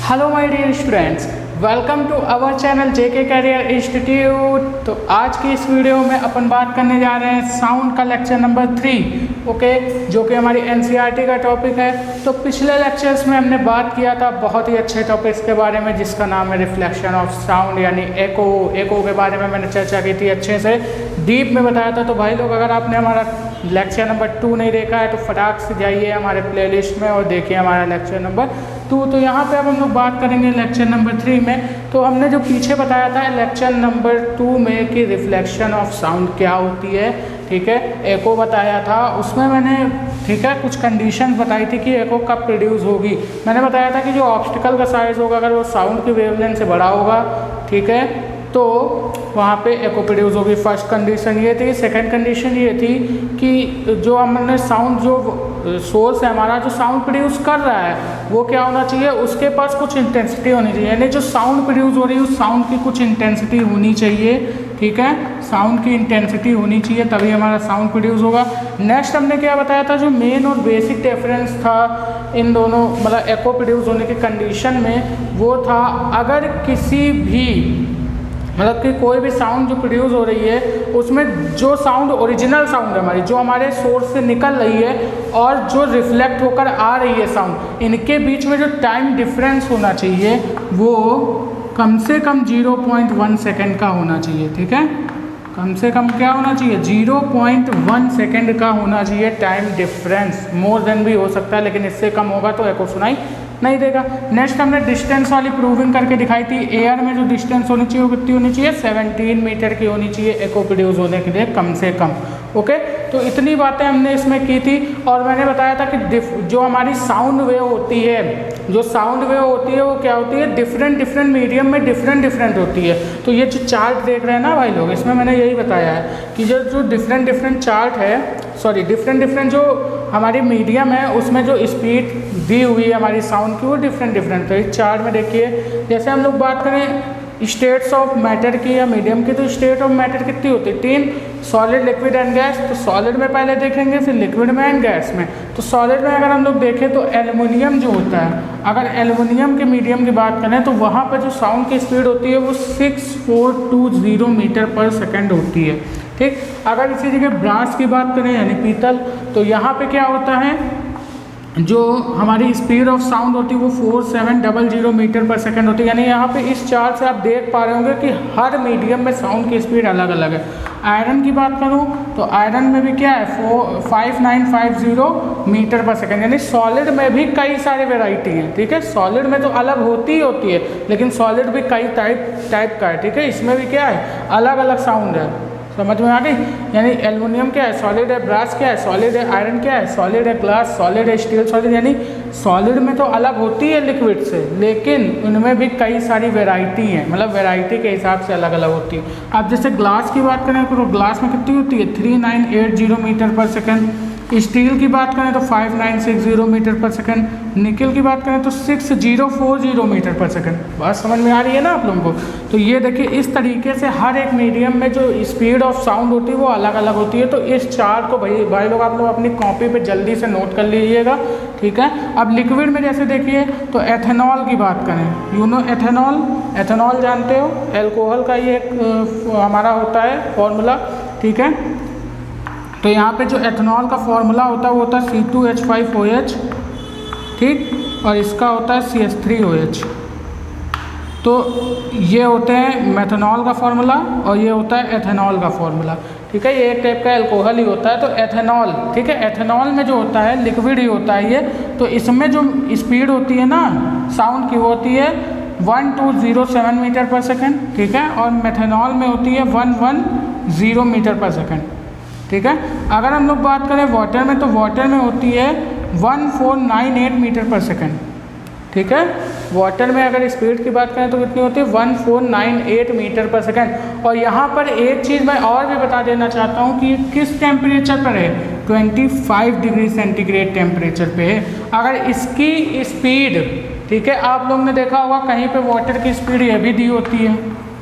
Hello my dear students, welcome to our channel JK career institute. तो आज की इस वीडियो में अपन बात करने जा रहे हैं साउंड का लेक्चर नंबर 3, ओके, जो कि हमारी एनसीईआरटी का टॉपिक है। तो पिछले लेक्चर्स में हमने बात किया था बहुत ही अच्छे टॉपिक्स के बारे में, जिसका नाम है रिफ्लेक्शन ऑफ साउंड यानी एको के बारे में मैंने चर्चा की थी, अच्छे से डीप में बताया था। तो भाई लोग, अगर आपने हमारा लेक्चर नंबर 2 नहीं देखा है तो फटाक से जाइए हमारे प्लेलिस्ट में और देखिए हमारा लेक्चर नंबर 2। तो यहाँ पे अब हम लोग बात करेंगे लेक्चर नंबर 3 में। तो हमने जो पीछे बताया था लेक्चर नंबर 2 में कि रिफ्लेक्शन ऑफ साउंड क्या होती है, ठीक है, एको बताया था उसमें मैंने, ठीक है, कुछ कंडीशंस बताई थी कि एको कब प्रोड्यूस होगी। मैंने बताया था कि जो ऑब्स्टिकल का साइज़ होगा अगर वो साउंड की वेवलेंथ से बड़ा होगा, ठीक है, तो वहाँ पे एको प्रोड्यूस होगी। फर्स्ट कंडीशन ये थी। सेकंड कंडीशन ये थी कि जो हमने साउंड, जो सोर्स है हमारा, जो साउंड प्रोड्यूस कर रहा है वो क्या होना चाहिए, उसके पास कुछ इंटेंसिटी होनी चाहिए, यानी जो साउंड प्रोड्यूस हो रही है उस साउंड की कुछ इंटेंसिटी होनी चाहिए, ठीक है, साउंड की इंटेंसिटी होनी चाहिए, तभी हमारा साउंड प्रोड्यूस होगा। नेक्स्ट हमने क्या बताया था, जो मेन और बेसिक डिफरेंस था इन दोनों, मतलब एको प्रोड्यूस होने की कंडीशन में, वो था अगर किसी भी, मतलब कि कोई भी साउंड जो प्रोड्यूस हो रही है उसमें जो साउंड ओरिजिनल साउंड है हमारी, जो हमारे सोर्स से निकल रही है और जो रिफ्लेक्ट होकर आ रही है साउंड, इनके बीच में जो टाइम डिफरेंस होना चाहिए वो कम से कम 0.1 सेकेंड का होना चाहिए, ठीक है, कम से कम क्या होना चाहिए, 0.1 सेकेंड का होना चाहिए टाइम डिफरेंस। मोर देन भी हो सकता है, लेकिन इससे कम होगा तो एको सुनाई नहीं देगा। नेक्स्ट हमने डिस्टेंस वाली प्रूविंग करके दिखाई थी। एयर में जो डिस्टेंस होनी चाहिए वो कितनी होनी चाहिए, 17 मीटर की होनी चाहिए एको प्रोड्यूस होने के लिए कम से कम, ओके। तो इतनी बातें हमने इसमें की थी। और मैंने बताया था कि जो हमारी साउंड वेव होती है, जो साउंड वेव होती है वो क्या होती है, डिफरेंट मीडियम में डिफरेंट होती है। तो ये जो चार्ट देख रहे हैं ना भाई लोग, इसमें मैंने यही बताया है कि जो डिफरेंट चार्ट है, सॉरी डिफरेंट जो हमारी मीडियम है उसमें जो स्पीड दी हुई है हमारी साउंड की वो डिफरेंट। तो इस चार्ट में देखिए, जैसे हम लोग बात करें स्टेट्स ऑफ मैटर की या मीडियम की, तो स्टेट ऑफ मैटर कितनी होती है, 3, सॉलिड, लिक्विड एंड गैस। तो सॉलिड में पहले देखेंगे, फिर लिक्विड में एंड गैस में। तो सॉलिड में अगर हम लोग देखें तो एल्युमिनियम जो होता है, अगर एल्युमिनियम के मीडियम की बात करें तो वहाँ पर जो साउंड की स्पीड होती है वो 6420 मीटर पर सेकेंड होती है, ठीक। अगर इसी जगह ब्रास की बात करें यानी पीतल, तो यहाँ पे क्या होता है, जो हमारी स्पीड ऑफ साउंड होती है वो 4700 मीटर पर सेकेंड होती है। यानी यहाँ पे इस चार्ट से आप देख पा रहे होंगे कि हर मीडियम में साउंड की स्पीड अलग अलग है। आयरन की बात करूँ तो आयरन में भी क्या है, 5950 मीटर पर सेकेंड। यानी सॉलिड में भी कई सारे वेराइटी हैं, ठीक है, सॉलिड में तो अलग होती ही होती है, लेकिन सॉलिड भी कई टाइप का है, ठीक है, इसमें भी क्या है, अलग अलग साउंड है। समझ में आ गई। यानी एल्युमिनियम क्या है, सॉलिड है, ब्रास क्या है, सॉलिड है, आयरन क्या है, सॉलिड है, ग्लास सॉलिड है, स्टील सॉलिड। यानी सॉलिड में तो अलग होती है लिक्विड से, लेकिन उनमें भी कई सारी वैरायटी हैं, मतलब वैरायटी के हिसाब से अलग अलग होती है। अब जैसे ग्लास की बात करें तो ग्लास में कितनी होती है, 3980 मीटर पर सेकेंड। स्टील की बात करें तो 5960 मीटर पर सेकेंड। निकल की बात करें तो 6040 मीटर पर सेकेंड। बात समझ में आ रही है ना आप लोगों को। तो ये देखिए, इस तरीके से हर एक मीडियम में जो स्पीड ऑफ साउंड होती है वो अलग अलग होती है। तो इस चार्ट को भाई लोग आप लोग अपनी कॉपी पे जल्दी से नोट कर लीजिएगा, ठीक है। अब लिक्विड में जैसे देखिए तो एथेनॉल की बात करें, यू नो एथेनॉल जानते हो, एल्कोहल का ये एक हमारा होता है फॉर्मूला, ठीक है। तो यहाँ पे जो एथेनॉल का फॉर्मूला होता है वो होता है C2H5OH, ठीक, और इसका होता है CH3OH। तो ये होते हैं मेथनॉल का फॉर्मूला और ये होता है एथेनॉल का फॉर्मूला, ठीक है। ये एक टाइप का एल्कोहल ही होता है। तो एथेनॉल, ठीक है, एथेनॉल में जो होता है लिक्विड ही होता है ये। तो इसमें जो स्पीड होती है ना साउंड की वो होती है 1207 मीटर पर सेकेंड, ठीक है, और मेथनॉल में होती है 110 मीटर पर सेकेंड, ठीक है। अगर हम लोग बात करें वाटर में तो वाटर में होती है 1498 मीटर पर सेकेंड, ठीक है। वाटर में अगर स्पीड की बात करें तो कितनी होती है, 1498 मीटर पर सेकेंड। और यहाँ पर एक चीज़ मैं और भी बता देना चाहता हूँ कि किस टेम्परेचर पर है, 25 डिग्री सेंटीग्रेड टेम्परेचर पे है। अगर इसकी स्पीड, ठीक है, आप लोग ने देखा होगा कहीं पे वाटर की स्पीड ये भी दी होती है,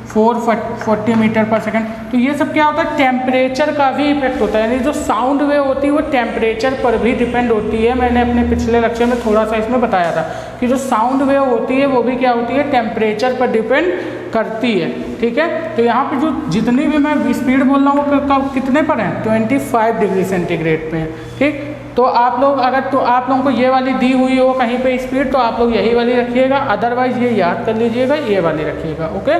440 मीटर पर सेकंड। तो ये सब क्या होता है, टेम्परेचर का भी इफेक्ट होता है, यानी जो साउंड वेव होती है वो टेम्परेचर पर भी डिपेंड होती है। मैंने अपने पिछले लेक्चर में थोड़ा सा इसमें बताया था कि जो साउंड वेव होती है वो भी क्या होती है, टेम्परेचर पर डिपेंड करती है। ठीक है, तो यहाँ पे जो जितनी भी मैं स्पीड बोल रहा हूँ वो कितने पर है, 25 डिग्री सेंटीग्रेड पे है। ठीक, तो आप लोग अगर तो आप लोगों को ये वाली दी हुई हो कहीं पे स्पीड, तो आप लोग यही वाली रखिएगा, अदरवाइज ये याद कर लीजिएगा, ये वाली रखिएगा। ओके,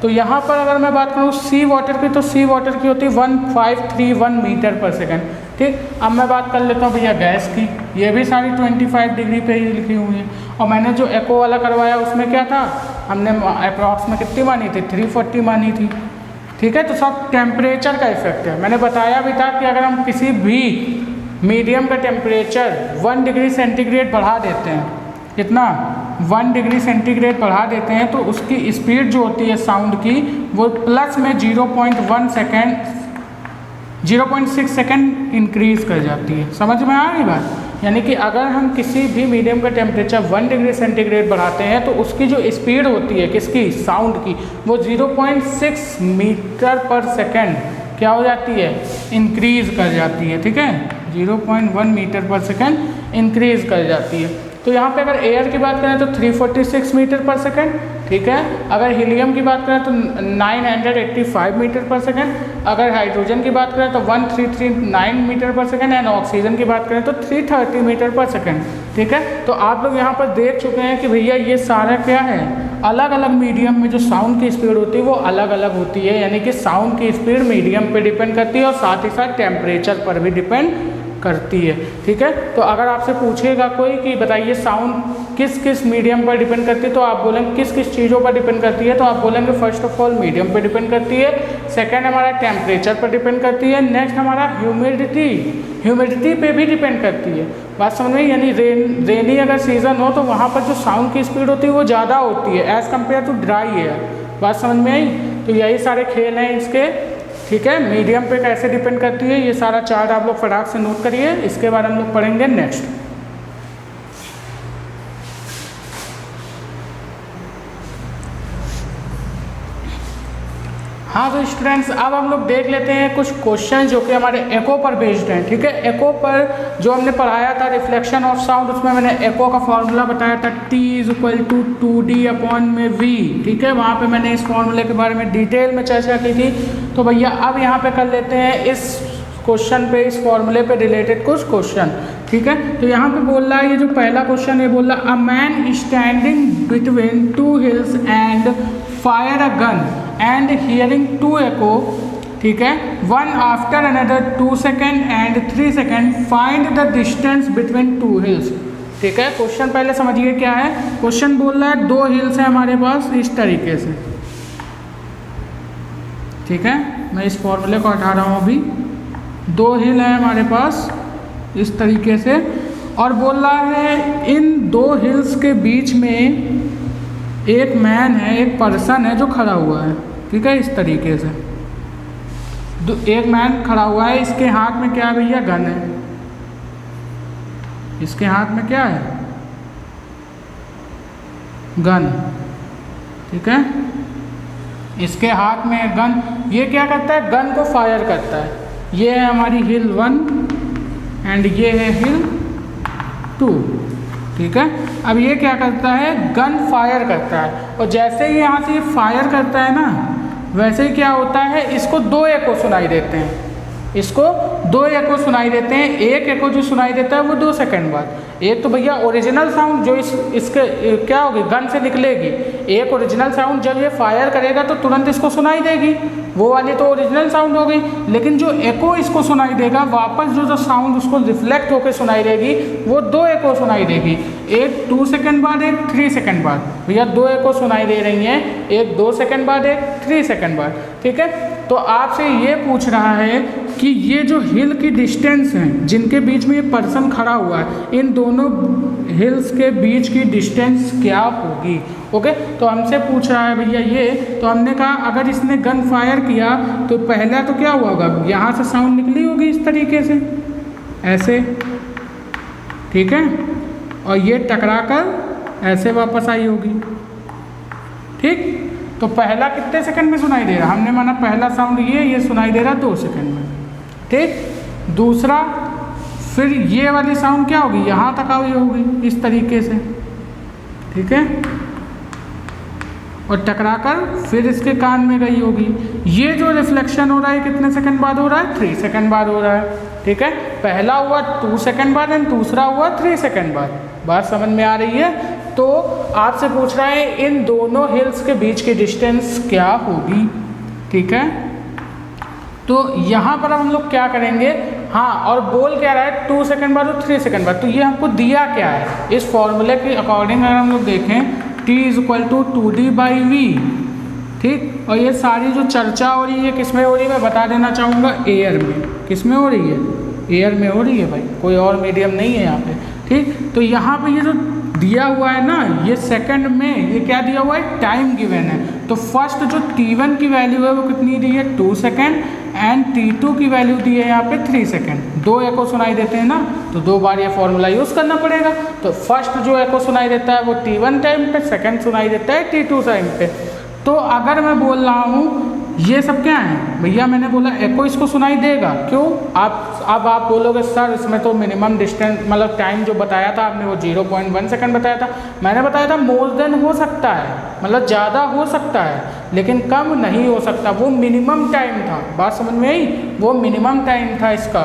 तो यहाँ पर अगर मैं बात करूँ सी वाटर की, तो सी वाटर की होती है 1531 मीटर पर सेकंड। ठीक, अब मैं बात कर लेता हूँ भैया गैस की, ये भी सारी 25 डिग्री पे ही लिखी हुई है। और मैंने जो एको वाला करवाया उसमें क्या था, हमने अप्रॉक्स में कितनी मानी थी, 340 मानी थी। ठीक है, तो सब टेम्परेचर का इफेक्ट है। मैंने बताया भी था कि अगर हम किसी भी मीडियम का टेम्परेचर 1 डिग्री सेंटीग्रेड बढ़ा देते हैं, कितना, 1 डिग्री सेंटीग्रेड बढ़ा देते हैं, तो उसकी स्पीड जो होती है साउंड की वो प्लस में 0.6 सेकेंड इंक्रीज कर जाती है। समझ में आ रही बात, यानी कि अगर हम किसी भी मीडियम का टेम्परेचर 1 डिग्री सेंटीग्रेड बढ़ाते हैं तो उसकी जो स्पीड होती है किसकी, साउंड की, वो 0.6 मीटर पर सेकेंड क्या हो जाती है, इंक्रीज कर जाती है। ठीक है, 0.1 मीटर पर सेकेंड इंक्रीज कर जाती है। तो यहाँ पे अगर एयर की बात करें तो 346 मीटर पर सेकेंड। ठीक है, अगर हीलियम की बात करें तो 985 मीटर पर सेकेंड, अगर हाइड्रोजन की बात करें तो 1339 metre per second, and oxygen की बात करें तो 330 मीटर पर सेकेंड। ठीक है, तो आप लोग यहाँ पर देख चुके हैं कि भैया ये सारा क्या है, अलग अलग मीडियम में जो साउंड की स्पीड होती है वो अलग अलग होती है, यानी कि साउंड की स्पीड मीडियम पे डिपेंड करती है और साथ ही साथ टेम्परेचर पर भी डिपेंड करती है। ठीक है, तो अगर आपसे पूछेगा कोई कि बताइए साउंड किस किस मीडियम पर डिपेंड करती है, तो आप बोलेंगे किस किस चीज़ों पर डिपेंड करती है, तो आप बोलेंगे फर्स्ट ऑफ ऑल मीडियम पर डिपेंड करती है, सेकंड हमारा टेम्परेचर पर डिपेंड करती है, नेक्स्ट हमारा ह्यूमिडिटी पे भी डिपेंड करती है। बात समझ में, यानी रेनी अगर सीजन हो तो वहाँ पर जो साउंड की स्पीड होती है वो ज़्यादा होती है as compared to dry air. बात समझ में आई, तो यही सारे खेल हैं इसके। ठीक है, मीडियम पे कैसे डिपेंड करती है, ये सारा चार्ट आप लोग फटाक से नोट करिए, इसके बारे में हम लोग पढ़ेंगे नेक्स्ट। हाँ तो स्टूडेंट्स, अब हम लोग देख लेते हैं कुछ क्वेश्चन जो कि हमारे एको पर बेस्ड हैं। ठीक है, एको पर जो हमने पढ़ाया था रिफ्लेक्शन ऑफ साउंड, उसमें मैंने एको का फॉर्मूला बताया था, T = 2D/V। ठीक है, वहाँ पे मैंने इस फॉर्मूले के बारे में डिटेल में चर्चा की थी। तो भैया अब यहाँ पे कर लेते हैं इस क्वेश्चन पे, इस फॉर्मूले पे रिलेटेड कुछ क्वेश्चन। ठीक है, तो यहाँ पे बोल रहा है, ये जो पहला क्वेश्चन है बोल रहा, a man standing between 2 hills and fire a gun and hearing 2 echo, ठीक है, 1 after another 2 second and 3 second, find the distance between 2 hills. ठीक है, क्वेश्चन पहले समझिए क्या है। क्वेश्चन बोल रहा है 2 हिल्स है हमारे पास इस तरीके से। ठीक है, मैं इस फॉर्मूले को हटा रहा हूँ अभी। 2 हिल है हमारे पास इस तरीके से, और बोल रहा है इन 2 हिल्स के बीच में एक मैन है, एक पर्सन है जो खड़ा हुआ है। ठीक है, इस तरीके से एक मैन खड़ा हुआ है, इसके हाथ में क्या है भैया, गन है। इसके हाथ में क्या है, गन। ठीक है, इसके हाथ में गन, ये क्या करता है, गन को फायर करता है। ये है हमारी हिल 1 एंड ये है हिल 2। ठीक है, अब ये क्या करता है, गन फायर करता है, और जैसे ही यहाँ से ये फायर करता है ना, वैसे ही क्या होता है, इसको 2 एको सुनाई देते हैं। इसको 2 एको सुनाई देते हैं। एक एको जो सुनाई देता है वो 2 सेकंड बाद। एक तो भैया ओरिजिनल साउंड जो इसके क्या होगी, गन से निकलेगी। एक ओरिजिनल साउंड जब ये फायर करेगा तो तुरंत इसको सुनाई देगी, वो वाली तो ओरिजिनल साउंड हो गई। लेकिन जो एको इसको सुनाई देगा, वापस जो साउंड उसको रिफ्लेक्ट होकर सुनाई देगी, वो 2 एको सुनाई देगी। एक 2 सेकंड बाद, एक 3 सेकंड बाद। भैया 2 एको सुनाई दे रही हैं, एक 2 सेकंड बाद, एक 3 सेकंड बाद। ठीक है, तो आपसे ये पूछ रहा है कि ये जो हिल की डिस्टेंस है जिनके बीच में ये पर्सन खड़ा हुआ है, इन दोनों हिल्स के बीच की डिस्टेंस क्या होगी। ओके, तो हमसे पूछ रहा है भैया ये, तो हमने कहा अगर इसने गन फायर किया तो पहला तो क्या हुआ होगा, यहाँ से साउंड निकली होगी इस तरीके से, ऐसे। ठीक है, और ये टकरा कर ऐसे वापस आई होगी। ठीक, तो पहला कितने सेकंड में सुनाई दे रहा, हमने माना पहला साउंड ये सुनाई दे रहा 2 सेकंड में, ठीक। दूसरा फिर ये वाली साउंड क्या होगी, यहाँ तक आई होगी इस तरीके से, ठीक है, और टकराकर फिर इसके कान में गई होगी। ये जो रिफ्लेक्शन हो रहा है कितने सेकंड बाद हो रहा है, 3 सेकंड बाद हो रहा है, ठीक है। पहला हुआ 2 सेकंड बाद एंड दूसरा हुआ 3 सेकंड बाद। बात समझ में आ रही है। तो आपसे पूछ रहा है इन दोनों हिल्स के बीच की डिस्टेंस क्या होगी, ठीक है। तो यहाँ पर हम लोग क्या करेंगे, हाँ, और बोल क्या रहा है 2 सेकंड बाद और 3 सेकंड बाद, तो ये हमको दिया क्या है, इस फॉर्मूले के अकॉर्डिंग अगर हम लोग देखें T = 2D/V, ठीक। और ये सारी जो चर्चा हो रही है किस में हो रही है, मैं बता देना चाहूँगा एयर में। किस में हो रही है, एयर में हो रही है भाई, कोई और मीडियम नहीं है यहाँ पे, ठीक। तो यहाँ पे ये जो दिया हुआ है ना, ये सेकंड में ये क्या दिया हुआ है, टाइम गिवन है। तो फर्स्ट जो T1 की वैल्यू है वो कितनी दी है, 2 सेकंड, एंड T2 की वैल्यू दी है यहाँ पे 3 सेकंड। 2 एको सुनाई देते हैं ना, तो 2 बार ये फॉर्मूला यूज़ करना पड़ेगा। तो फर्स्ट जो एको सुनाई देता है वो T1 टाइम पे, सेकंड सुनाई देता है T2 टाइम पे। तो अगर मैं बोल रहा हूँ ये सब क्या है भैया, मैंने बोला एको इसको सुनाई देगा, क्यों, अब आप बोलोगे सर इसमें तो मिनिमम डिस्टेंस मतलब टाइम जो बताया था आपने वो 0.1 सेकंड बताया था। मैंने बताया था मोर देन हो सकता है, मतलब ज़्यादा हो सकता है लेकिन कम नहीं हो सकता, वो मिनिमम टाइम था। बात समझ में आई, वो मिनिमम टाइम था इसका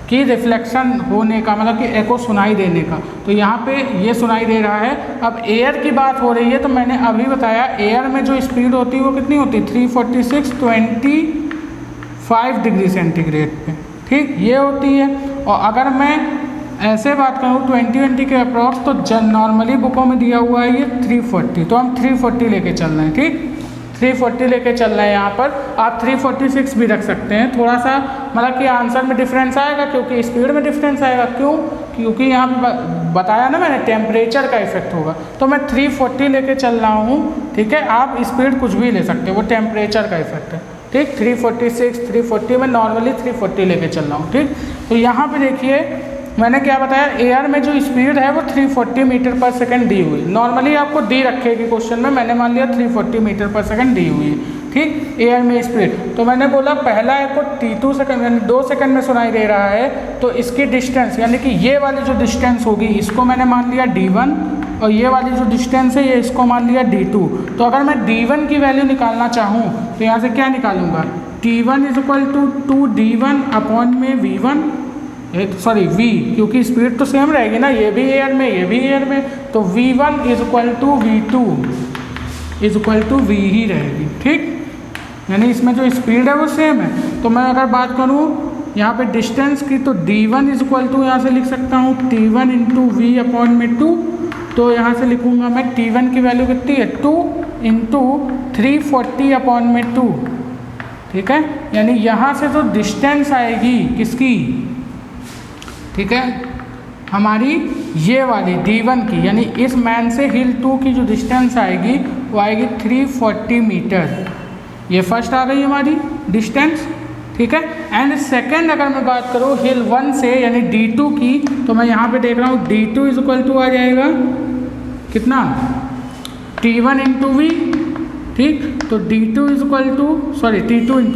कि रिफ्लेक्शन होने का, मतलब कि एको सुनाई देने का। तो यहाँ पे ये सुनाई दे रहा है। अब एयर की बात हो रही है तो मैंने अभी बताया एयर में जो स्पीड होती है वो कितनी होती है, 346.25 डिग्री सेंटीग्रेड पे, ठीक, ये होती है। और अगर मैं ऐसे बात करूँ 2020 के अप्रॉक्स, तो नॉर्मली बुकों में दिया हुआ है ये 340, तो हम 340 लेके चल रहे हैं, ठीक, 340 लेके चल रहे हैं। यहाँ पर आप 346 भी रख सकते हैं, थोड़ा सा मतलब कि आंसर में डिफरेंस आएगा क्योंकि स्पीड में डिफरेंस आएगा। क्यों, क्योंकि यहाँ पे बताया ना मैंने टेम्परेचर का इफेक्ट होगा, तो मैं 340 लेके चल रहा हूँ, ठीक है। आप स्पीड कुछ भी ले सकते हो, वो टेम्परेचर का इफेक्ट है, ठीक। 346 340 में नॉर्मली 340 लेके चल रहा हूँ, ठीक। तो यहाँ पर देखिए मैंने क्या बताया, एयर में जो स्पीड है वो 340 मीटर पर सेकंड दी हुई, नॉर्मली आपको दी रखेगी क्वेश्चन में, मैंने मान लिया 340 मीटर पर सेकंड दी हुई है, ठीक, एयर में स्पीड। तो मैंने बोला पहला एक को T2 सेकंड यानी 2 सेकंड में सुनाई दे रहा है, तो इसकी डिस्टेंस यानी कि ये वाली जो डिस्टेंस होगी इसको मैंने मान लिया D1, और ये वाली जो डिस्टेंस है ये इसको मान लिया D2। तो अगर मैं D1 की वैल्यू निकालना चाहूँ तो यहाँ से क्या निकालूंगा, T1 = 2D1/V1, सॉरी V, क्योंकि स्पीड तो सेम रहेगी ना, ये भी एयर में ये भी एयर में, तो V1 = V2 = V ही रहेगी, ठीक। यानी इसमें जो स्पीड है वो सेम है। तो मैं अगर बात करूँ यहाँ पे डिस्टेंस की, तो D1 = यहाँ से लिख सकता हूँ T1 × V/2। तो यहाँ से लिखूँगा मैं T1 की वैल्यू कितनी है, 2 × 340/2, ठीक है। यानी यहाँ से जो डिस्टेंस आएगी किसकी, ठीक है, हमारी ये वाली D1 की, यानी इस मैन से हिल 2 की जो डिस्टेंस आएगी वो आएगी 340 मीटर। ये फर्स्ट आ गई हमारी डिस्टेंस, ठीक है। एंड सेकंड अगर मैं बात करूँ हिल 1 से यानी D2 की, तो मैं यहाँ पे देख रहा हूँ D2 = आ जाएगा कितना, T1 × V, ठीक। तो D2 T2 ×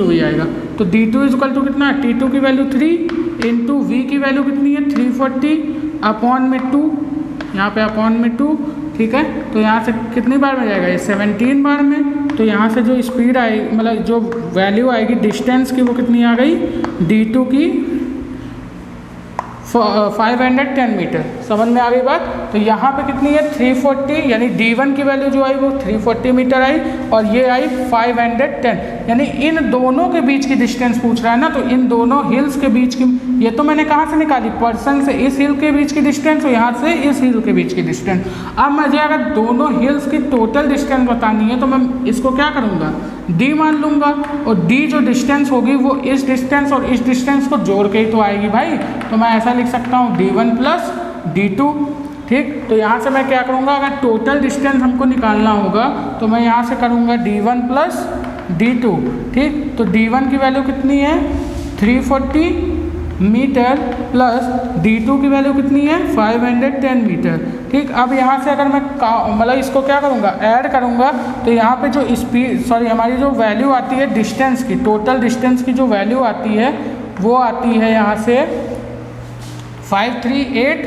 V आएगा, तो D2 कितना, T2 की वैल्यू 3 × V की वैल्यू कितनी है 340/2, यहाँ पे /2, ठीक है। तो यहाँ से कितनी बार में जाएगा, ये 17 बार में। तो यहाँ से जो स्पीड आएगी मतलब जो वैल्यू आएगी डिस्टेंस की वो कितनी आ गई, D2 की 510 मीटर। समझ में आ गई बात। तो यहाँ पे कितनी है 340, यानी D1 की वैल्यू जो आई वो 340 मीटर आई और ये आई 510, यानी इन दोनों के बीच की डिस्टेंस पूछ रहा है ना, तो इन दोनों हिल्स के बीच की, ये तो मैंने कहाँ से निकाली, पर्सन से इस हिल के बीच की डिस्टेंस और यहाँ से इस हिल के बीच की डिस्टेंस। अब मुझे अगर दोनों हिल्स की टोटल डिस्टेंस बतानी है तो मैं इसको क्या करूँगा, D मान लूँगा, और D जो डिस्टेंस होगी वो इस डिस्टेंस और इस डिस्टेंस को जोड़ के ही तो आएगी भाई। तो मैं ऐसा लिख सकता हूँ D1 + D2, ठीक। तो यहाँ से मैं क्या करूँगा, अगर टोटल डिस्टेंस हमको निकालना होगा तो मैं यहाँ से करूँगा D1 + D2, ठीक। तो D1 की वैल्यू कितनी है 340 मीटर प्लस D2 की वैल्यू कितनी है 510 मीटर। ठीक, अब यहाँ से अगर मैं मतलब इसको क्या करूँगा ऐड करूँगा तो यहाँ पे जो स्पीड हमारी जो वैल्यू आती है डिस्टेंस की, टोटल डिस्टेंस की जो वैल्यू आती है वो आती है यहाँ से 538,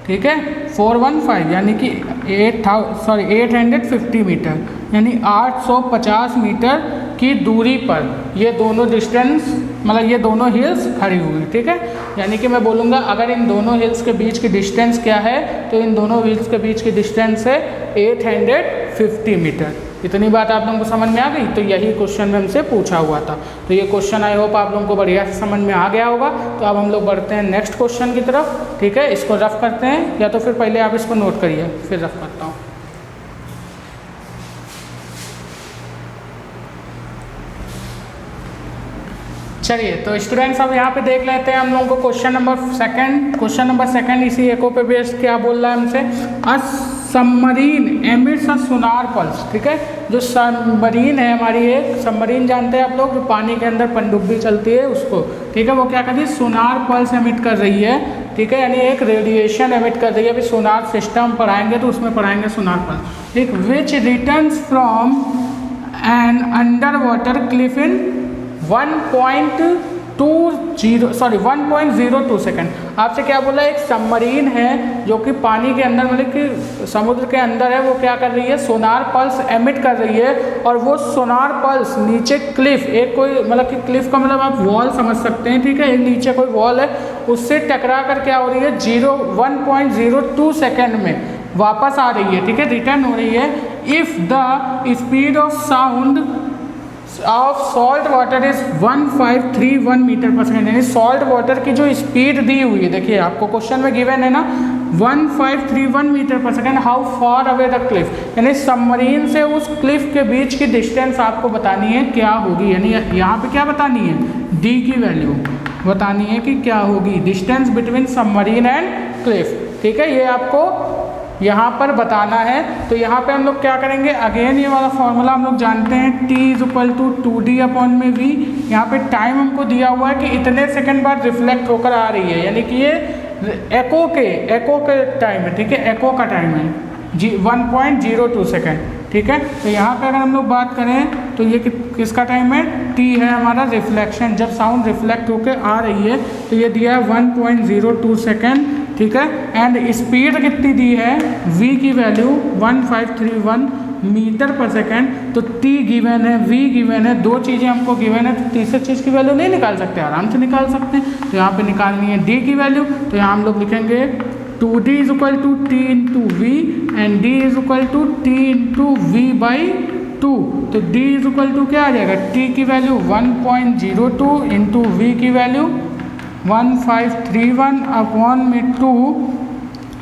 ठीक है 415, यानी कि 850 मीटर, यानी 850 मीटर की दूरी पर ये दोनों डिस्टेंस मतलब ये दोनों हिल्स खड़ी हुई। ठीक है, यानी कि मैं बोलूँगा अगर इन दोनों हिल्स के बीच की डिस्टेंस क्या है तो इन दोनों हिल्स के बीच की डिस्टेंस है 850 मीटर। इतनी बात आप लोगों को समझ में आ गई। तो यही क्वेश्चन में हमसे पूछा हुआ था। तो ये क्वेश्चन आई होप आप लोगों को बढ़िया से समझ में आ गया होगा। तो अब हम लोग बढ़ते हैं नेक्स्ट क्वेश्चन की तरफ। ठीक है, इसको रफ करते हैं या तो फिर पहले आप इसको नोट करिए फिर रफ करता हूँ। चलिए तो स्टूडेंट्स अब यहाँ पे देख लेते हैं हम लोगों को क्वेश्चन नंबर सेकंड इसी एको पे बेस्ड क्या बोल रहा है हमसे, a submarine emits a sonar pulse. ठीक है, जो सबमरीन है हमारी, एक सबमरीन जानते हैं आप लोग, जो पानी के अंदर पनडुब्बी चलती है उसको। ठीक है, वो क्या कर रही है सोनार पल्स एमिट कर रही है। ठीक है, यानी एक रेडिएशन एमिट कर रही है। अभी सोनार सिस्टम पढ़ाएंगे तो उसमें पढ़ाएंगे सोनार पल्स। ठीक, which returns from an under water cliff in 1.02 second. आपसे क्या बोला, एक सबमरीन है जो कि पानी के अंदर मतलब कि समुद्र के अंदर है, वो क्या कर रही है सोनार पल्स एमिट कर रही है। और वो सोनार पल्स नीचे क्लिफ, एक कोई मतलब कि क्लिफ का मतलब आप वॉल समझ सकते हैं। ठीक है, एक नीचे कोई वॉल है उससे टकरा कर क्या हो रही है 1.02 सेकेंड में वापस आ रही है। ठीक है, रिटर्न हो रही है। If the speed of sound of salt water is 1531 meter per second, यानी सॉल्ट वाटर की जो स्पीड दी हुई है, देखिए आपको क्वेश्चन में गिवन है ना 1531 meter per second, how far away the Cliff, यानी सबमरीन से उस क्लिफ के बीच की डिस्टेंस आपको बतानी है क्या होगी। यानी यहाँ पे क्या बतानी है डी की वैल्यू बतानी है कि क्या होगी, distance between submarine and Cliff. ठीक है, ये आपको यहाँ पर बताना है। तो यहाँ पे हम लोग क्या करेंगे, अगेन ये वाला फॉर्मूला हम लोग जानते हैं, T = 2D/v। यहाँ पे टाइम हमको दिया हुआ है कि इतने सेकंड बाद रिफ्लेक्ट होकर आ रही है, यानी कि ये एको के टाइम है। ठीक है, एको का टाइम है 1.02 सेकंड। ठीक है, तो यहाँ पे अगर हम लोग बात करें तो ये किसका टाइम है, T है हमारा रिफ्लेक्शन, जब साउंड रिफ्लेक्ट होकर आ रही है तो ये दिया है 1.02 सेकेंड। ठीक है, एंड स्पीड कितनी दी है, v की वैल्यू 1531 मीटर पर सेकेंड। तो T गिवन है, v गिवन है, दो चीज़ें हमको गिवन है, तो तीसरी चीज़ की वैल्यू नहीं निकाल सकते, आराम से निकाल सकते हैं। तो यहाँ पे निकालनी है D की वैल्यू, तो यहाँ हम लोग लिखेंगे 2D = T × v and D = T × v/2। तो D = क्या आ जाएगा, T की वैल्यू 1.02 × v की वैल्यू 1531/2।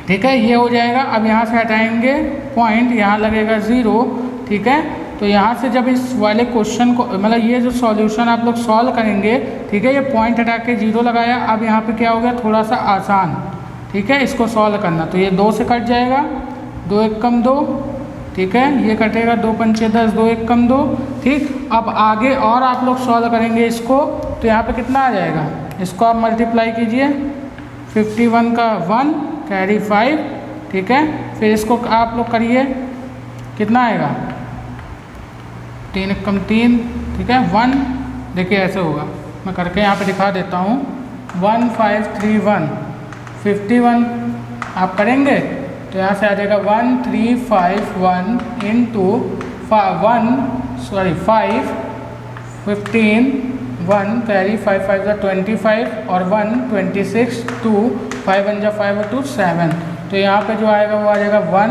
ठीक है, ये हो जाएगा। अब यहाँ से हटाएंगे पॉइंट, यहाँ लगेगा 0। ठीक है, तो यहाँ से जब इस वाले क्वेश्चन को मतलब ये जो सॉल्यूशन आप लोग सॉल्व करेंगे, ठीक है, ये पॉइंट हटा के 0 लगाया। अब यहाँ पे क्या हो गया, थोड़ा सा आसान। ठीक है, इसको सॉल्व करना, तो ये 2 से कट जाएगा, 2 × 1 = 2। ठीक है, ये कटेगा 2 × 5 = 10, 2 × 1 = 2। ठीक, अब आगे और आप लोग सॉल्व करेंगे इसको, तो यहाँ पे कितना आ जाएगा, इसको आप मल्टीप्लाई कीजिए, 51 का 1 कैरी 5। ठीक है, फिर इसको आप लोग करिए, कितना आएगा 3 × 3। ठीक है, 1, देखिए ऐसे होगा, मैं करके यहाँ पे दिखा देता हूँ। 1531 51 आप करेंगे तो यहाँ से आ जाएगा 1351 × 5 15 1 कैरी 5 5 25 और 1 26 2 5 1 5 और 2 7। तो यहाँ पे जो आएगा वो आ जाएगा 1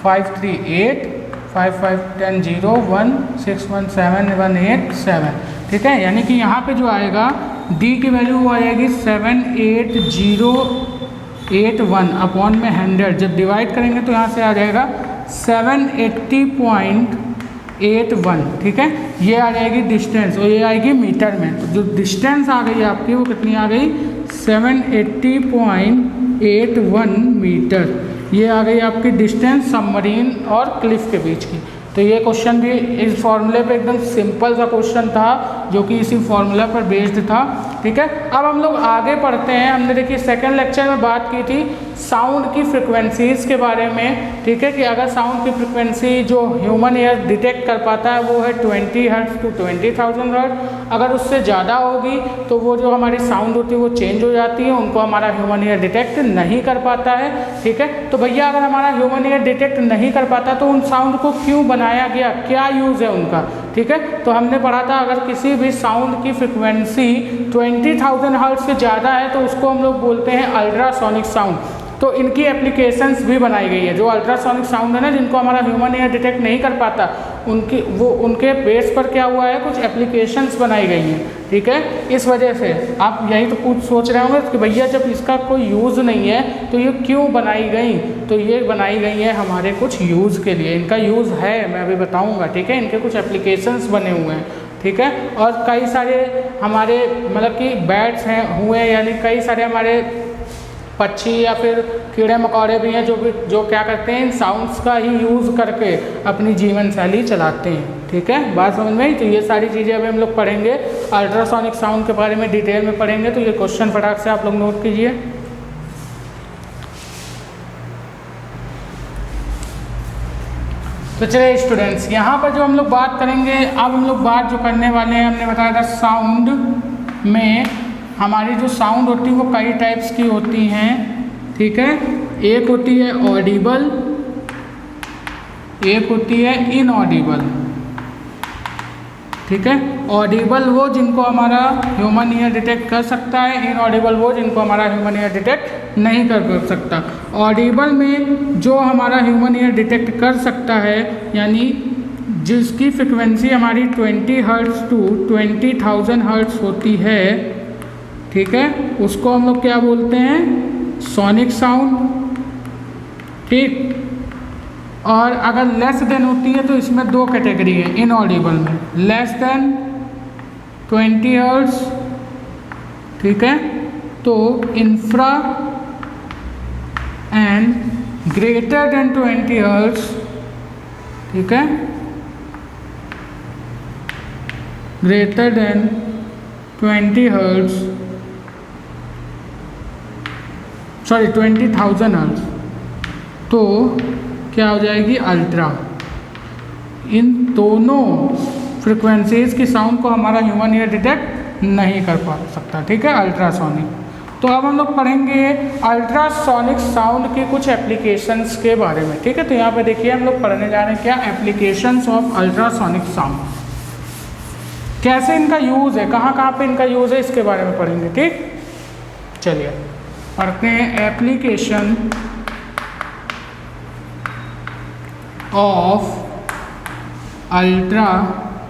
5 3 8 5 5 10 0 1 6 1 7 1 8 7। ठीक है, यानी कि यहाँ पे जो आएगा D की वैल्यू वो आ जाएगी 78081/100। जब डिवाइड करेंगे तो यहाँ से आ जाएगा 780.81। ठीक है, ये आ जाएगी डिस्टेंस और ये आएगी मीटर में। तो जो डिस्टेंस आ गई आपकी वो कितनी आ गई, 780.81 मीटर। ये आ गई आपकी डिस्टेंस सबमरीन और क्लिफ के बीच की। तो ये क्वेश्चन भी इस फॉर्मूले पे एकदम सिंपल सा क्वेश्चन था जो कि इसी फॉर्मूला पर बेस्ड था। ठीक है। अब हम लोग आगे पढ़ते हैं। हमने देखिए सेकंड लेक्चर में बात की थी साउंड की फ्रिक्वेंसीज के बारे में, ठीक है, कि अगर साउंड की फ्रिक्वेंसी जो ह्यूमन ईयर डिटेक्ट कर पाता है वो है 20 हर्ट्ज टू 20,000 हर्ट्ज। अगर उससे ज़्यादा होगी तो वो जो हमारी साउंड होती है वो चेंज हो जाती है, उनको हमारा ह्यूमन ईयर डिटेक्ट नहीं कर पाता है, ठीक है। तो भैया अगर हमारा ह्यूमन ईयर डिटेक्ट नहीं कर पाता तो उन साउंड को क्यों बनाया गया, क्या यूज़ है उनका, ठीक है। तो हमने पढ़ा था अगर किसी भी साउंड की फ्रिक्वेंसी 20,000 हर्ट्ज से ज़्यादा है तो उसको हम लोग बोलते हैं अल्ट्रासोनिक साउंड। तो इनकी एप्लीकेशंस भी बनाई गई है। जो अल्ट्रासोनिक साउंड है ना, जिनको हमारा ह्यूमन ईयर डिटेक्ट नहीं कर पाता, उनके बेस पर क्या हुआ है, कुछ एप्लीकेशंस बनाई गई हैं, ठीक है। इस वजह से आप यही तो कुछ सोच रहे होंगे कि भैया जब इसका कोई यूज़ नहीं है तो ये क्यों बनाई गई। तो ये बनाई गई है हमारे कुछ यूज़ के लिए। इनका यूज़ है, मैं अभी बताऊँगा, ठीक है। इनके कुछ एप्लीकेशंस बने हुए हैं, ठीक है। और कई सारे हमारे मतलब कि बैट्स हैं हुए, यानी कई सारे हमारे पक्षी या फिर कीड़े मकोड़े भी हैं जो क्या करते हैं, इन साउंड्स का ही यूज़ करके अपनी जीवन शैली चलाते हैं, ठीक है। बात समझ में आई। तो ये सारी चीज़ें अभी हम लोग पढ़ेंगे, अल्ट्रासोनिक साउंड के बारे में डिटेल में पढ़ेंगे। तो ये क्वेश्चन फटाक से आप लोग नोट कीजिए। तो चलिए स्टूडेंट्स, यहाँ पर जो हम लोग बात करेंगे, अब हम लोग बात जो करने वाले हैं, हमने बताया था साउंड में हमारी जो साउंड होती है वो कई टाइप्स की होती हैं, ठीक है। एक होती है ऑडिबल, एक होती है इनऑडिबल, ठीक है। ऑडिबल वो जिनको हमारा ह्यूमन ईयर डिटेक्ट कर सकता है, इनऑडिबल वो जिनको हमारा ह्यूमन ईयर डिटेक्ट नहीं कर सकता। ऑडिबल में जो हमारा ह्यूमन ईयर डिटेक्ट कर सकता है, यानी जिसकी फ्रिक्वेंसी हमारी 20 हर्ट्ज टू 20,000 हर्ट्ज होती है, ठीक है, उसको हम लोग क्या बोलते हैं, सोनिक साउंड, ठीक। और अगर लेस देन होती है तो इसमें दो कैटेगरी है इनऑडिबल में, लेस देन 20 हर्ट्ज, ठीक है, तो infra and greater than 20 hertz, ठीक है, greater than 20 hertz, sorry 20,000 hertz, तो क्या हो जाएगी, अल्ट्रा। इन दोनों फ्रिक्वेंसीज की साउंड को हमारा ह्यूमन ईयर डिटेक्ट नहीं कर पा सकता, ठीक है, अल्ट्रासोनिक। तो अब हम लोग पढ़ेंगे अल्ट्रासोनिक साउंड के कुछ एप्लीकेशंस के बारे में, ठीक है। तो यहाँ पे देखिए हम लोग पढ़ने जा रहे हैं क्या, एप्लीकेशंस ऑफ अल्ट्रासोनिक साउंड, कैसे इनका यूज़ है, कहाँ कहाँ पे इनका यूज़ है, इसके बारे में पढ़ेंगे, ठीक। चलिए पढ़ते हैं एप्लीकेशन ऑफ अल्ट्रासोनिक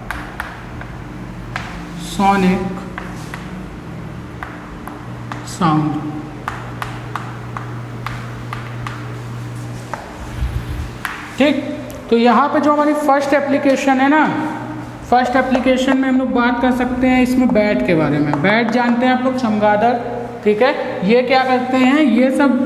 साउंड। ठीक, तो यहाँ पे जो हमारी फर्स्ट एप्लीकेशन है ना, फर्स्ट एप्लीकेशन में हम लोग बात कर सकते हैं इसमें बैट के बारे में। बैट जानते हैं आप लोग, चमगादड़, ठीक है। ये क्या करते हैं, ये सब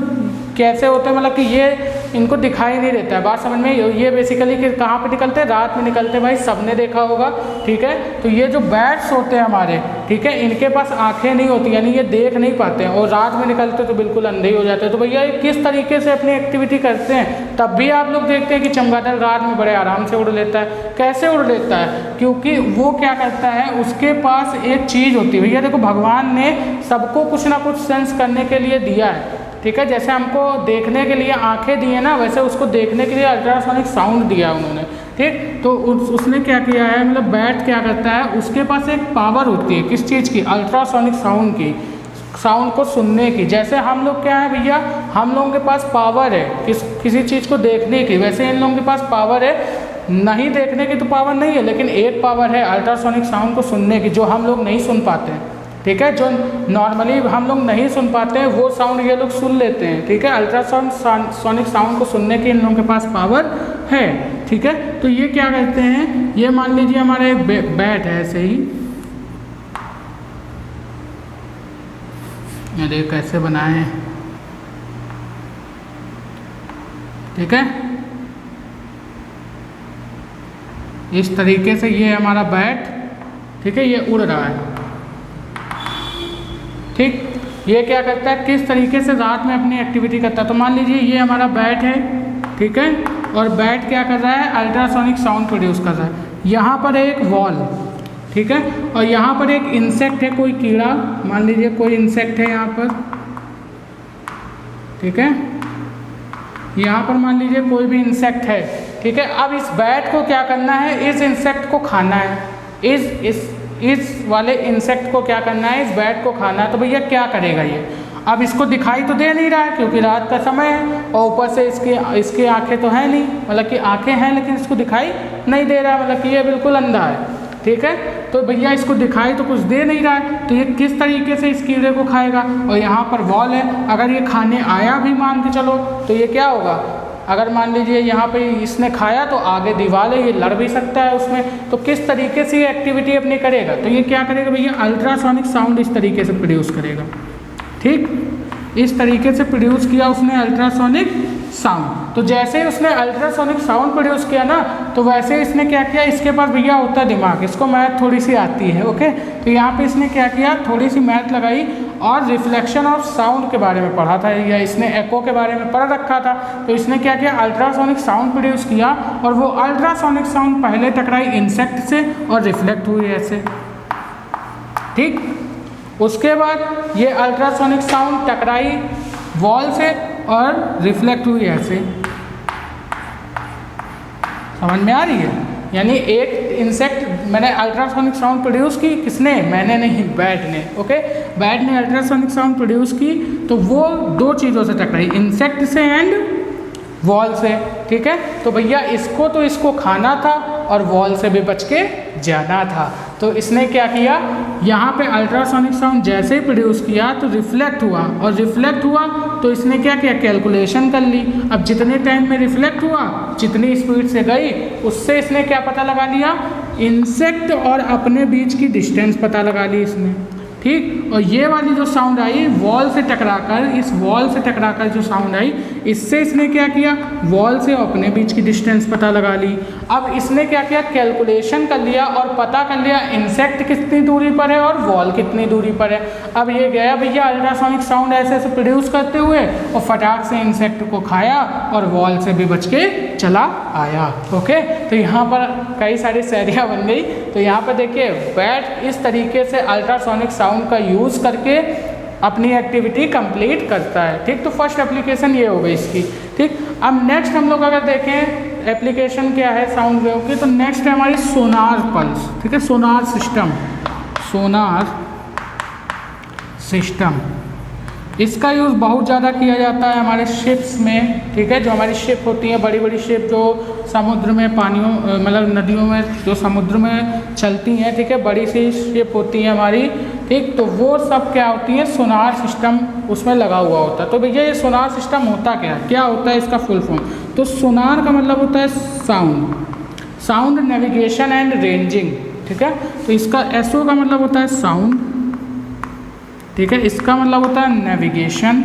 कैसे होते हैं, मतलब कि ये इनको दिखाई नहीं देता है। बात समझ में, ये बेसिकली कि कहाँ पे निकलते हैं, रात में निकलते हैं, भाई सबने देखा होगा, ठीक है। तो ये जो बैट्स होते हैं हमारे, ठीक है, इनके पास आंखें नहीं होती, यानी ये देख नहीं पाते हैं, और रात में निकलते तो बिल्कुल अंधे ही हो जाते हैं। तो भैया ये किस तरीके से अपनी एक्टिविटी करते हैं, तब भी आप लोग देखते हैं कि चमगादड़ रात में बड़े आराम से उड़ लेता है। कैसे उड़ लेता है, क्योंकि वो क्या करता है, उसके पास एक चीज़ होती है। भैया देखो, भगवान ने सबको कुछ ना कुछ सेंस करने के लिए दिया है, ठीक है। जैसे हमको देखने के लिए आंखें दी है ना, वैसे उसको देखने के लिए अल्ट्रासोनिक साउंड दिया उन्होंने, ठीक। तो उसने क्या किया है, मतलब बैट क्या करता है, उसके पास एक पावर होती है, किस चीज़ की, अल्ट्रासोनिक साउंड की, साउंड को सुनने की। जैसे हम लोग क्या है भैया, हम लोगों के पास पावर है किसी चीज़ को देखने की, वैसे इन लोगों के पास पावर है, नहीं देखने की तो पावर नहीं है, लेकिन एक पावर है अल्ट्रासोनिक साउंड को सुनने की, जो हम लोग नहीं सुन पाते हैं, ठीक है। जो नॉर्मली हम लोग नहीं सुन पाते हैं वो साउंड ये लोग सुन लेते हैं, ठीक है। अल्ट्रासोनिक साउंड को सुनने की इन लोगों के पास पावर है, ठीक है। तो ये क्या करते हैं, ये मान लीजिए हमारा एक बैट है, ऐसे ही, ये कैसे बनाए हैं, ठीक है। इस तरीके से ये हमारा बैट, ठीक है, ये उड़ रहा है, ठीक, ये क्या करता है, किस तरीके से रात में अपनी एक्टिविटी करता है। तो मान लीजिए ये हमारा बैट है, ठीक है, और बैट क्या कर रहा है, अल्ट्रासोनिक साउंड प्रोड्यूस कर रहा है। यहाँ पर है एक वॉल, ठीक है, और यहाँ पर एक इंसेक्ट है, कोई कीड़ा, मान लीजिए कोई इंसेक्ट है यहाँ पर, ठीक है, यहाँ पर मान लीजिए कोई भी इंसेक्ट है, ठीक है। अब इस बैट को क्या करना है, इस इंसेक्ट को खाना है, इस वाले इंसेक्ट को क्या करना है, इस बैट को खाना है। तो भैया क्या करेगा ये, अब इसको दिखाई तो दे नहीं रहा है क्योंकि रात का समय है, और ऊपर से इसकी आंखें तो हैं नहीं, मतलब कि आंखें हैं लेकिन इसको दिखाई नहीं दे रहा, मतलब कि ये बिल्कुल अंधा है, ठीक है। तो भैया इसको दिखाई तो कुछ दे नहीं रहा है, तो ये किस तरीके से इस कीड़े को खाएगा। और यहाँ पर वॉल है, अगर ये खाने आया भी मान के चलो तो ये क्या होगा, अगर मान लीजिए यहाँ पे इसने खाया तो आगे दीवार है, ये लड़ भी सकता है उसमें, तो किस तरीके से ये एक्टिविटी अपनी करेगा। तो ये क्या करेगा भैया, अल्ट्रासोनिक साउंड इस तरीके से प्रोड्यूस करेगा, ठीक, इस तरीके से प्रोड्यूस किया उसने अल्ट्रासोनिक साउंड। तो जैसे ही उसने अल्ट्रासोनिक साउंड प्रोड्यूस किया ना, तो वैसे इसने क्या किया, इसके पास भैया होता है दिमाग, इसको मैथ थोड़ी सी आती है, ओके। तो यहाँ पे इसने क्या किया, थोड़ी सी मैथ लगाई और रिफ्लेक्शन ऑफ साउंड के बारे में पढ़ा था, या इसने एको के बारे में पढ़ रखा था। तो इसने क्या किया, अल्ट्रासोनिक साउंड प्रोड्यूस किया, और वो अल्ट्रासोनिक साउंड पहले टकराई इंसेक्ट से और रिफ्लेक्ट हुई ऐसे, ठीक। उसके बाद ये अल्ट्रासोनिक साउंड टकराई वॉल से और रिफ्लेक्ट हुई ऐसे, समझ में आ रही है। यानी एक इंसेक्ट, मैंने अल्ट्रासोनिक साउंड प्रोड्यूस की, किसने, मैंने नहीं, बैट ने, ओके। बैट ने अल्ट्रासोनिक साउंड प्रोड्यूस की, तो वो दो चीज़ों से टकराई, इंसेक्ट से एंड वॉल से, ठीक है। तो भैया इसको खाना था और वॉल से भी बच के जाना था। तो इसने क्या किया, यहाँ पे अल्ट्रासोनिक साउंड जैसे ही प्रोड्यूस किया तो रिफ्लेक्ट हुआ, और रिफ्लेक्ट हुआ तो इसने क्या किया, कैलकुलेशन कर ली। अब जितने टाइम में रिफ्लेक्ट हुआ, जितनी स्पीड से गई, उससे इसने क्या पता लगा लिया, इंसेक्ट और अपने बीच की डिस्टेंस पता लगा ली इसने, ठीक। और ये वाली जो साउंड आई वॉल से टकराकर, इस वॉल से टकराकर जो साउंड आई, इससे इसने क्या किया, वॉल से अपने बीच की डिस्टेंस पता लगा ली। अब इसने क्या किया, कैलकुलेशन कर लिया और पता कर लिया इंसेक्ट कितनी दूरी पर है और वॉल कितनी दूरी पर है। अब ये गया भैया अल्ट्रासोनिक साउंड ऐसे ऐसे प्रोड्यूस करते हुए, और फटाक से इंसेक्ट को खाया और वॉल से भी बच के चला आया, ओके। तो यहाँ पर कई सारी शायरियाँ बन गई। तो यहाँ पर देखिए, बैट इस तरीके से अल्ट्रासोनिक साउंड का यूज़ करके अपनी एक्टिविटी कंप्लीट करता है, ठीक। तो फर्स्ट एप्लीकेशन ये हो गई इसकी, ठीक। अब नेक्स्ट हम लोग अगर देखें एप्लीकेशन क्या है साउंड वेव की, तो नेक्स्ट है हमारी सोनार पल्स, ठीक है, सोनार सिस्टम। इसका यूज़ बहुत ज़्यादा किया जाता है हमारे शिप्स में, ठीक है। जो हमारी शिप होती हैं, बड़ी बड़ी शिप जो समुद्र में, पानियों मतलब नदियों में, जो समुद्र में चलती हैं, ठीक है, बड़ी सी शिप होती है हमारी, ठीक। तो वो सब क्या होती है, सोनार सिस्टम उसमें लगा हुआ होता है। तो भैया ये सोनार सिस्टम होता क्या होता है इसका फुल फॉर्म। तो सोनार का मतलब होता है साउंड नेविगेशन एंड रेंजिंग, ठीक है। तो इसका एसओ का मतलब होता है साउंड, ठीक है, इसका मतलब होता है नेविगेशन,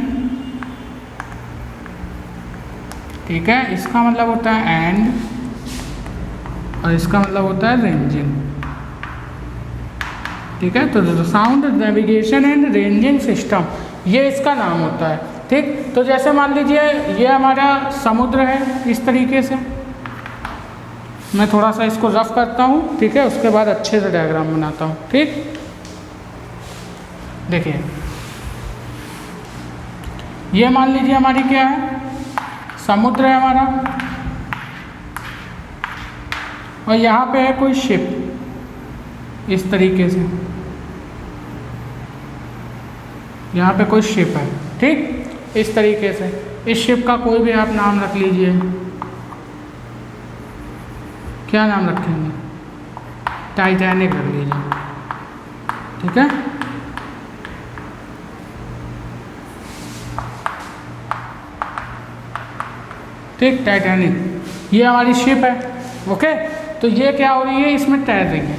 ठीक है, इसका मतलब होता है एंड, और इसका मतलब होता है रेंजिंग, ठीक है। तो sound navigation and ranging system, ये इसका नाम होता है, ठीक। तो जैसे मान लीजिए ये हमारा समुद्र है, इस तरीके से मैं थोड़ा सा इसको रफ करता हूँ, ठीक है, उसके बाद अच्छे से डायग्राम बनाता हूँ, ठीक। देखिए, ये मान लीजिए हमारी क्या है, समुद्र है हमारा, और यहाँ पे है कोई शिप, इस तरीके से यहाँ पे कोई शिप है, ठीक, इस तरीके से। इस शिप का कोई भी आप नाम रख लीजिए, क्या नाम रखेंगे, टाइटैनिक रख लीजिए, ठीक है। ठीक, टाइटैनिक ये हमारी शिप है, ओके। तो ये क्या हो रही है, इसमें तैर रही है।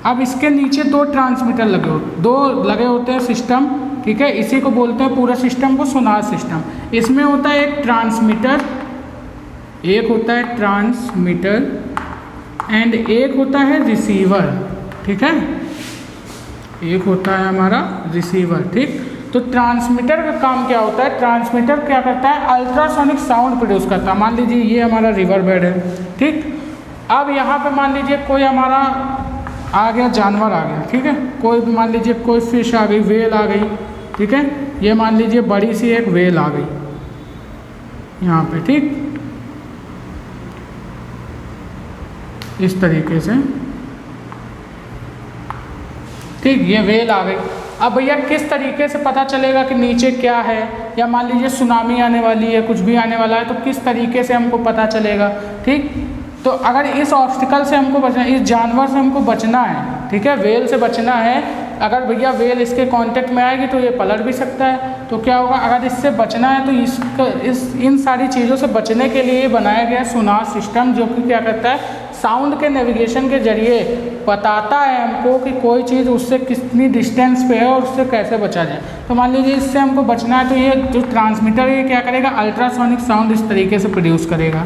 अब इसके नीचे दो ट्रांसमीटर लगे होते हैं सिस्टम, ठीक है। इसी को बोलते हैं पूरा सिस्टम को सोनार सिस्टम। इसमें होता है एक ट्रांसमीटर एंड एक होता है रिसीवर, ठीक है। एक होता है हमारा रिसीवर। ठीक, तो ट्रांसमीटर का काम क्या होता है, ट्रांसमीटर क्या करता है, अल्ट्रासोनिक साउंड प्रोड्यूस करता है। मान लीजिए ये हमारा रिवर बेड है। ठीक, अब यहाँ पे मान लीजिए कोई हमारा आ गया, जानवर आ गया। ठीक है, कोई भी मान लीजिए कोई फिश आ गई, वेल आ गई। ठीक है, ये मान लीजिए बड़ी सी एक वेल आ गई यहाँ पे। ठीक, इस तरीके से। ठीक, ये वेल आ गई। अब भैया किस तरीके से पता चलेगा कि नीचे क्या है, या मान लीजिए सुनामी आने वाली है, कुछ भी आने वाला है, तो किस तरीके से हमको पता चलेगा। ठीक, तो अगर इस ऑब्स्टिकल से हमको बचना, इस जानवर से हमको बचना है, ठीक है, वेल से बचना है। अगर भैया वेल इसके कांटेक्ट में आएगी तो ये पलट भी सकता है। तो क्या होगा, अगर इससे बचना है तो इन सारी चीज़ों से बचने के लिए बनाया गया सोनार सिस्टम, जो कि क्या करता है, साउंड के नेविगेशन के जरिए बताता है हमको कि कोई चीज़ उससे कितनी डिस्टेंस पे है और उससे कैसे बचा जाए। तो मान लीजिए इससे हमको बचना है, तो ये जो ट्रांसमीटर है ये क्या करेगा, अल्ट्रासोनिक साउंड इस तरीके से प्रोड्यूस करेगा।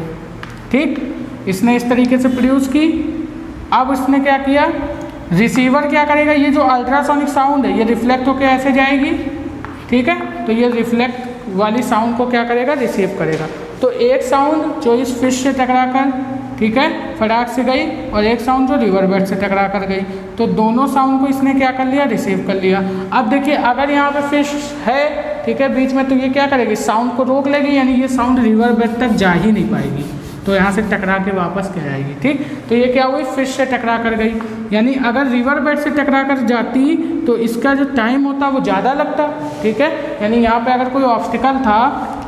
ठीक, इसने इस तरीके से प्रोड्यूस की। अब इसने क्या किया, रिसीवर क्या करेगा, ये जो अल्ट्रासोनिक साउंड है ये रिफ्लेक्ट होकर ऐसे जाएगी। ठीक है, तो ये रिफ्लेक्ट वाली साउंड को क्या करेगा, रिसीव करेगा। तो एक साउंड जो इस फिश से टकरा कर, ठीक है, फटाक से गई, और एक साउंड जो रिवर बेड से टकरा कर गई। तो दोनों साउंड को इसने क्या कर लिया, रिसीव कर लिया। अब देखिए अगर यहाँ पे फिश है, ठीक है, बीच में, तो ये क्या करेगी, साउंड को रोक लेगी, यानी ये साउंड रिवर बेड तक जा ही नहीं पाएगी, तो यहाँ से टकरा के वापस क्या आएगी। ठीक, तो ये क्या हुई, फिश से टकरा कर गई। यानी अगर रिवर बेड से टकरा कर जाती तो इसका जो टाइम होता वो ज़्यादा लगता। ठीक है, यानी यहाँ पे अगर कोई ऑब्स्टिकल था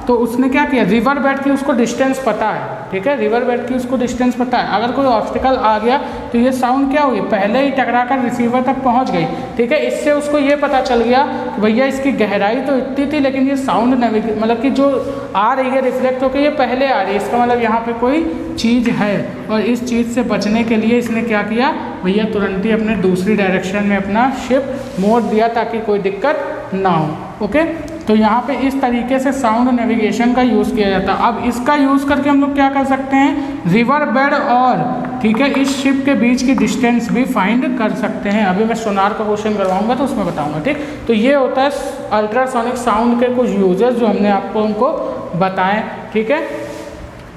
तो उसने क्या किया, रिवर बेड की उसको डिस्टेंस पता है। ठीक है, रिवर बेड की उसको डिस्टेंस पता है। अगर कोई ऑब्स्टिकल आ गया तो ये साउंड क्या हुई, पहले ही टकरा कर रिसीवर तक पहुँच गई। ठीक है, इससे उसको ये पता चल गया कि भैया इसकी गहराई तो इतनी थी, लेकिन ये साउंड मतलब कि जो आ रही है रिफ्लेक्ट होकर ये पहले आ रही है, इसका मतलब यहाँ पर कोई चीज़ है। और इस चीज़ से बचने के लिए इसने क्या किया, भैया तुरंत ही अपने दूसरी डायरेक्शन में अपना शिप मोड़ दिया ताकि कोई दिक्कत ना हो। ओके, तो यहाँ पे इस तरीके से साउंड नेविगेशन का यूज़ किया जाता है। अब इसका यूज़ करके हम लोग क्या कर सकते हैं, रिवर बेड और, ठीक है, इस शिप के बीच की डिस्टेंस भी फाइंड कर सकते हैं। अभी मैं सोनार का क्वेश्चन करवाऊंगा तो उसमें बताऊंगा। ठीक, तो ये होता है अल्ट्रासोनिक साउंड के कुछ यूजेस जो हमने आपको उनको बताएं। ठीक है,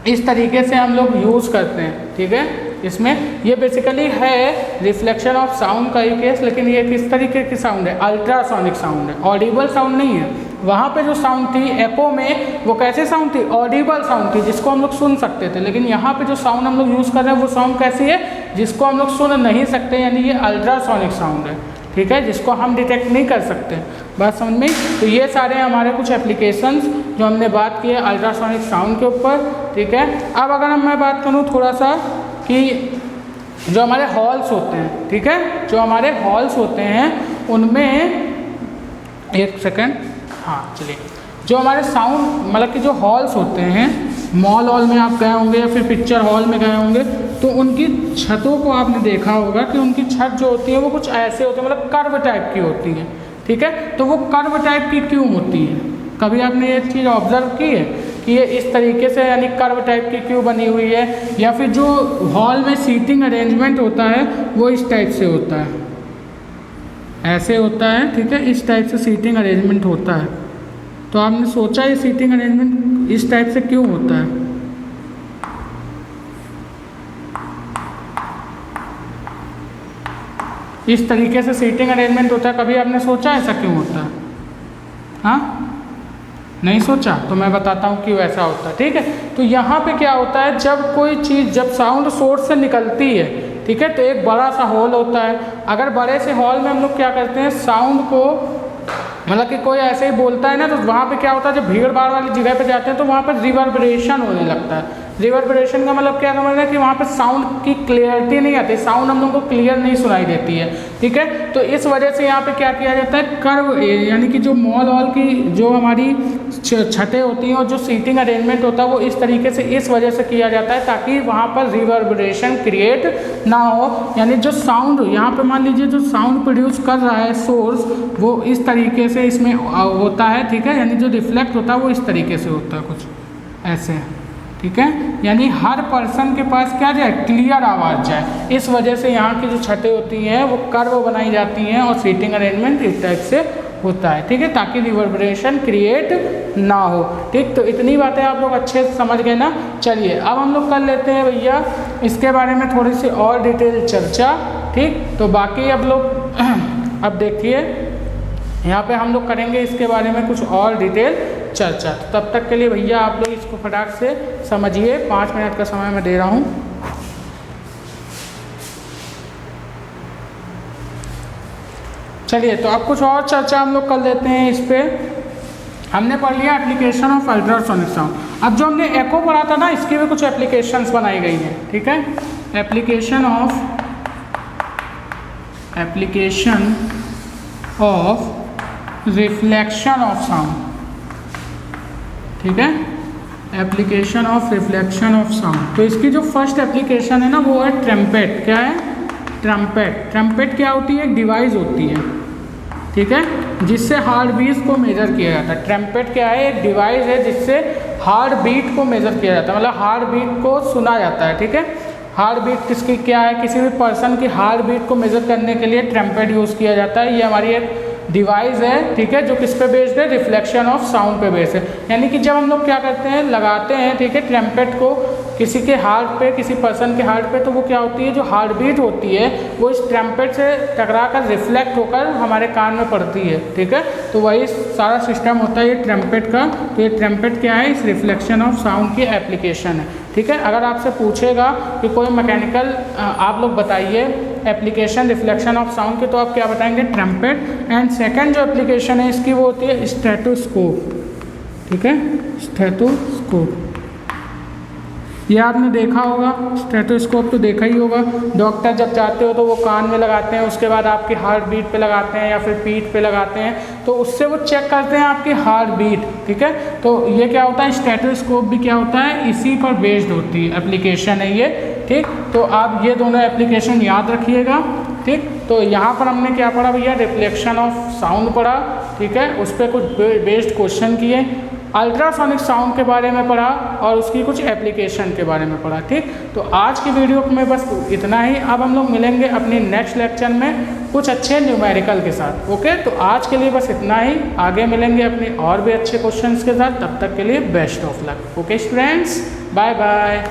इस तरीके से हम लोग यूज़ करते हैं। ठीक है, इसमें ये बेसिकली है रिफ्लेक्शन ऑफ साउंड का ही केस, लेकिन ये किस तरीके की साउंड है, अल्ट्रासोनिक साउंड है, ऑडिबल साउंड नहीं है। वहाँ पे जो साउंड थी एको में, वो कैसे साउंड थी, ऑडिबल साउंड थी, जिसको हम लोग सुन सकते थे। लेकिन यहाँ पे जो साउंड हम लोग यूज़ कर रहे हैं वो साउंड कैसी है, जिसको हम लोग सुन नहीं सकते, यानी ये अल्ट्रासोनिक साउंड है। ठीक है, जिसको हम डिटेक्ट नहीं कर सकते। बात समझ में? तो ये सारे हमारे कुछ एप्लीकेशंस जो हमने बात की है अल्ट्रासोनिक साउंड के ऊपर। ठीक है, अब अगर मैं बात करूँ थोड़ा सा कि जो हमारे हॉल्स होते हैं, ठीक है, जो हमारे हॉल्स होते हैं उनमें, एक सेकेंड, हाँ चलिए, जो हमारे साउंड मतलब कि जो हॉल्स होते हैं, मॉल हॉल में आप गए होंगे या फिर पिक्चर हॉल में गए होंगे, तो उनकी छतों को आपने देखा होगा कि उनकी छत जो होती है वो कुछ ऐसे होती है, मतलब कर्व टाइप की होती है। ठीक है, तो वो कर्व टाइप की क्यों होती है, कभी आपने ये चीज़ ऑब्जर्व की है कि ये इस तरीके से यानी कर्व टाइप की क्यों बनी हुई है, या फिर जो हॉल में सीटिंग अरेंजमेंट होता है वो इस टाइप से होता है, ऐसे होता है। ठीक है, इस टाइप से सीटिंग अरेंजमेंट होता है। तो आपने सोचा ये सीटिंग अरेंजमेंट इस टाइप से क्यों होता है? इस तरीके से सीटिंग अरेंजमेंट होता है, कभी आपने सोचा ऐसा क्यों होता है? हाँ, नहीं सोचा? तो मैं बताता हूँ क्यों ऐसा होता है। ठीक है, तो यहाँ पे क्या होता है, जब कोई चीज़ जब साउंड सोर्स से निकलती है, ठीक है, तो एक बड़ा सा हॉल होता है। अगर बड़े से हॉल में हम लोग क्या करते हैं, साउंड को मतलब कि कोई ऐसे ही बोलता है ना, तो वहाँ पे क्या होता है, जब भीड़ भाड़ वाली जगह पे जाते हैं तो वहाँ पर रिवर्बरेशन होने लगता है। रिवर्बरेशन का मतलब क्या समझ रहे हैं कि वहाँ पे साउंड की क्लियरिटी नहीं आती, साउंड हम लोग को क्लियर नहीं सुनाई देती है। ठीक है, तो इस वजह से यहाँ पे क्या किया जाता है, कर्व यानी कि जो मॉल हॉल की जो हमारी छतें होती हैं और जो सीटिंग अरेंजमेंट होता है वो इस तरीके से इस वजह से किया जाता है ताकि वहाँ पर रिवर्बरेशन क्रिएट ना हो। यानी जो साउंड यहाँ पे मान लीजिए जो साउंड प्रोड्यूस कर रहा है सोर्स, वो इस तरीके से इसमें होता है। ठीक है, यानी जो रिफ्लेक्ट होता है वो इस तरीके से होता है, कुछ ऐसे। ठीक है, यानी हर पर्सन के पास क्या जाए, क्लियर आवाज़ जाए। इस वजह से यहाँ की जो छतें होती हैं वो कर्व बनाई जाती हैं और सीटिंग अरेंजमेंट इस टाइप से होता है, ठीक है, ताकि रिवर्बरेशन क्रिएट ना हो। ठीक, तो इतनी बातें आप लोग अच्छे से समझ गए ना। चलिए अब हम लोग कर लेते हैं भैया इसके बारे में थोड़ी सी और डिटेल चर्चा। ठीक, तो बाकी अब लोग अब देखिए यहाँ पे हम लोग करेंगे इसके बारे में कुछ और डिटेल चर्चा। तो तब तक के लिए भैया आप लोग इसको फटाक से समझिए, 5 मिनट का समय मैं दे रहा हूँ। चलिए तो अब कुछ और चर्चा हम लोग कर लेते हैं इस पे। हमने पढ़ लिया एप्लीकेशन ऑफ अल्ट्रासोनिक साउंड। अब जो हमने एको पढ़ा था ना, इसकी भी कुछ एप्लीकेशंस बनाई गई हैं, ठीक है। Application of reflection of sound, ठीक है, application of reflection of sound. तो इसकी जो फर्स्ट एप्लीकेशन है ना वो है ट्रम्पेट। क्या है? ट्रम्पेट। ट्रम्पेट क्या होती है? एक डिवाइस होती है, ठीक है, जिससे हार्ट बीट को मेजर किया जाता है। ट्रम्पेट क्या है? एक डिवाइस है जिससे हार्ट बीट को मेजर किया जाता है, मतलब हार्ट बीट को सुना जाता है, ठीक है। हार्ट बीट किसकी क्या है? किसी भी पर्सन की हार्ट बीट को मेजर करने के लिए ट्रम्पेट यूज़ किया जाता है। ये हमारी एक डिवाइस है, ठीक है, जो किस पे बेस्ड है? रिफ्लेक्शन ऑफ साउंड पे बेस्ड है। यानी कि जब हम लोग क्या करते हैं, लगाते हैं, ठीक है, ट्रम्पेट को किसी के हार्ट पे, किसी पर्सन के हार्ट पे, तो वो क्या होती है, जो हार्ट बीट होती है वो इस ट्रम्पेट से टकरा कर रिफ्लेक्ट होकर हमारे कान में पड़ती है, ठीक है। तो वही सारा सिस्टम होता है ये ट्रम्पेट का। तो ये ट्रम्पेट क्या है? इस रिफ्लेक्शन ऑफ साउंड की एप्लीकेशन है, ठीक है। अगर आपसे पूछेगा कि कोई मैकेनिकल आप लोग बताइए एप्लीकेशन रिफ्लेक्शन ऑफ साउंड की, तो आप क्या बताएंगे? ट्रम्पेट। एंड सेकंड जो एप्लीकेशन है इसकी वो होती है स्टेथोस्कोप, ठीक है, स्टेथोस्कोप। ये आपने देखा होगा, स्टेथोस्कोप तो देखा ही होगा। डॉक्टर जब जाते हो तो वो कान में लगाते हैं, उसके बाद आपकी हार्ट बीट पे लगाते हैं या फिर पीठ पे लगाते हैं, तो उससे वो चेक करते हैं आपकी हार्ट बीट, ठीक है। तो ये क्या होता है? स्टेथोस्कोप भी क्या होता है? इसी पर बेस्ड होती है एप्लीकेशन है ये, ठीक। तो आप ये दोनों एप्लीकेशन याद रखिएगा, ठीक। तो यहाँ पर हमने क्या पढ़ा भैया? रिफ्लेक्शन ऑफ साउंड पढ़ा, ठीक है, उस पर कुछ बेस्ड क्वेश्चन किए। अल्ट्रासोनिक साउंड के बारे में पढ़ा और उसकी कुछ एप्लीकेशन के बारे में पढ़ा, ठीक। तो आज की वीडियो में बस इतना ही। अब हम लोग मिलेंगे अपने नेक्स्ट लेक्चर में कुछ अच्छे न्यूमेरिकल के साथ, ओके। तो आज के लिए बस इतना ही, आगे मिलेंगे अपने और भी अच्छे क्वेश्चंस के साथ। तब तक के लिए best of luck, okay students, bye bye.